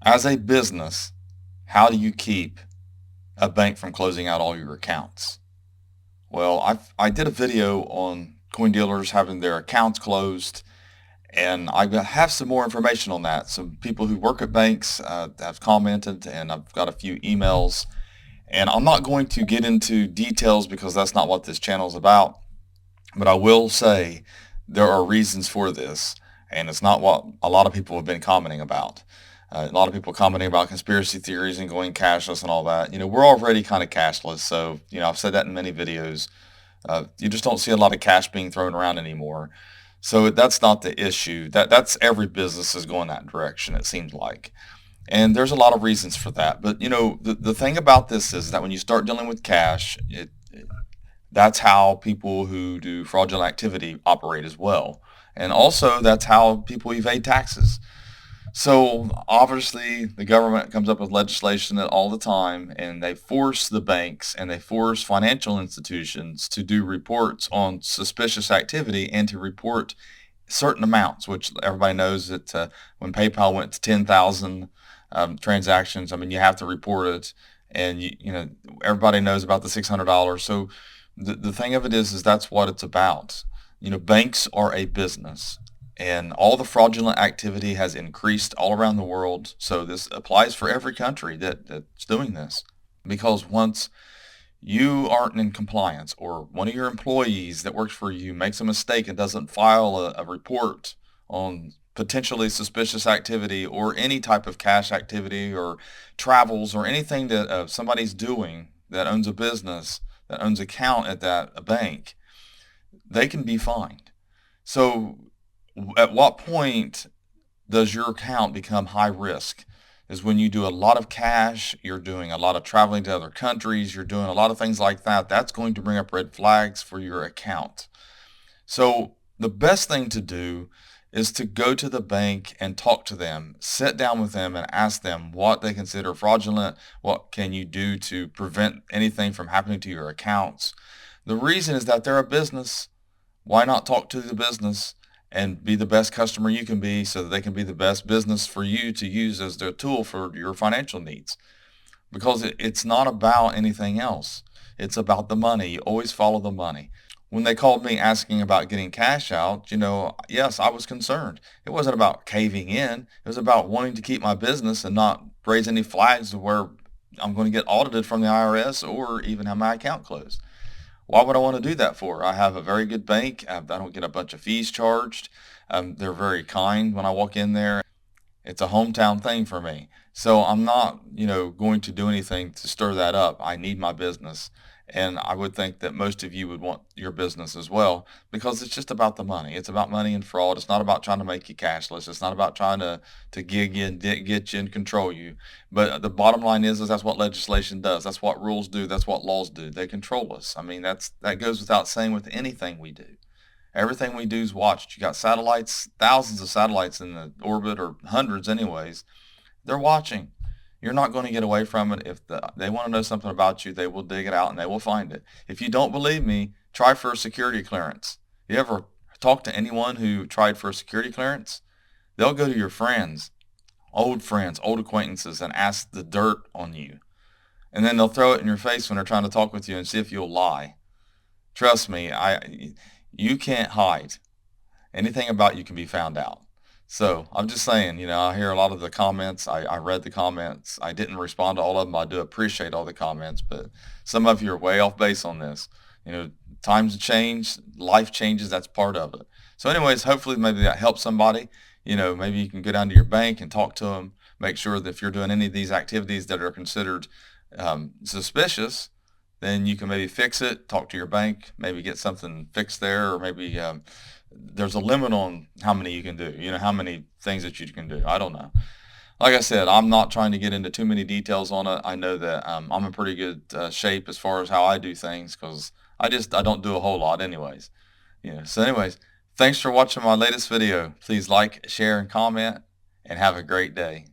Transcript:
As a business, how do you keep a bank from closing out all your accounts? Well, I did a video on coin dealers having their accounts closed, and I have some more information on that. Some people who work at banks have commented, and I've got a few emails. And I'm not going to get into details because that's not what this channel is about. But I will say there are reasons for this, and it's not what a lot of people have been commenting about. A lot of people commenting about conspiracy theories and going cashless and all that. We're already kind of cashless, so I've said that in many videos. You just don't see a lot of cash being thrown around anymore. So that's not the issue. That's every business is going that direction, it seems like. And there's a lot of reasons for that. But the thing about this is that when you start dealing with cash, that's how people who do fraudulent activity operate as well. And also that's how people evade taxes. So obviously the government comes up with legislation all the time, and they force the banks and they force financial institutions to do reports on suspicious activity and to report certain amounts, which everybody knows that when PayPal went to 10,000 transactions, I mean, you have to report it, and everybody knows about the $600. So the thing of it is that's what it's about. Banks are a business, and all the fraudulent activity has increased all around the world. So this applies for every country that's doing this, because once you aren't in compliance, or one of your employees that works for you makes a mistake and doesn't file a report on potentially suspicious activity or any type of cash activity or travels or anything that somebody's doing that owns a business, that owns an account at a bank, they can be fined. So at what point does your account become high risk? Is when you do a lot of cash, you're doing a lot of traveling to other countries, you're doing a lot of things like that. That's going to bring up red flags for your account. So the best thing to do is to go to the bank and talk to them, sit down with them and ask them what they consider fraudulent, what can you do to prevent anything from happening to your accounts. The reason is that they're a business. Why not talk to the business and be the best customer you can be so that they can be the best business for you to use as their tool for your financial needs? Because it's not about anything else. It's about the money. You always follow the money. When they called me asking about getting cash out, yes, I was concerned. It wasn't about caving in. It was about wanting to keep my business and not raise any flags of where I'm going to get audited from the IRS or even have my account closed. Why would I want to do that for? I have a very good bank. I don't get a bunch of fees charged. They're very kind when I walk in there. It's a hometown thing for me. So I'm not, going to do anything to stir that up. I need my business. And I would think that most of you would want your business as well, because it's just about the money. It's about money and fraud. It's not about trying to make you cashless. It's not about trying to gig you and get you and control you. But the bottom line is that's what legislation does. That's what rules do. That's what laws do. They control us. I mean, that goes without saying with anything we do. Everything we do is watched. You got satellites, thousands of satellites in the orbit, or hundreds anyways. They're watching. You're not going to get away from it. If they want to know something about you, they will dig it out and they will find it. If you don't believe me, try for a security clearance. You ever talk to anyone who tried for a security clearance? They'll go to your friends, old acquaintances, and ask the dirt on you. And then they'll throw it in your face when they're trying to talk with you and see if you'll lie. Trust me, you can't hide. Anything about you can be found out. So I'm just saying, I hear a lot of the comments. I read the comments. I didn't respond to all of them. I do appreciate all the comments, but some of you are way off base on this. Times change, life changes. That's part of it. So anyways, hopefully maybe that helps somebody. Maybe you can go down to your bank and talk to them. Make sure that if you're doing any of these activities that are considered suspicious, then you can maybe fix it, talk to your bank, maybe get something fixed there, or maybe there's a limit on how many you can do, how many things that you can do. I don't know. Like I said, I'm not trying to get into too many details on it. I know that I'm in pretty good shape as far as how I do things, because I don't do a whole lot anyways. So anyways, thanks for watching my latest video. Please like, share, and comment, and have a great day.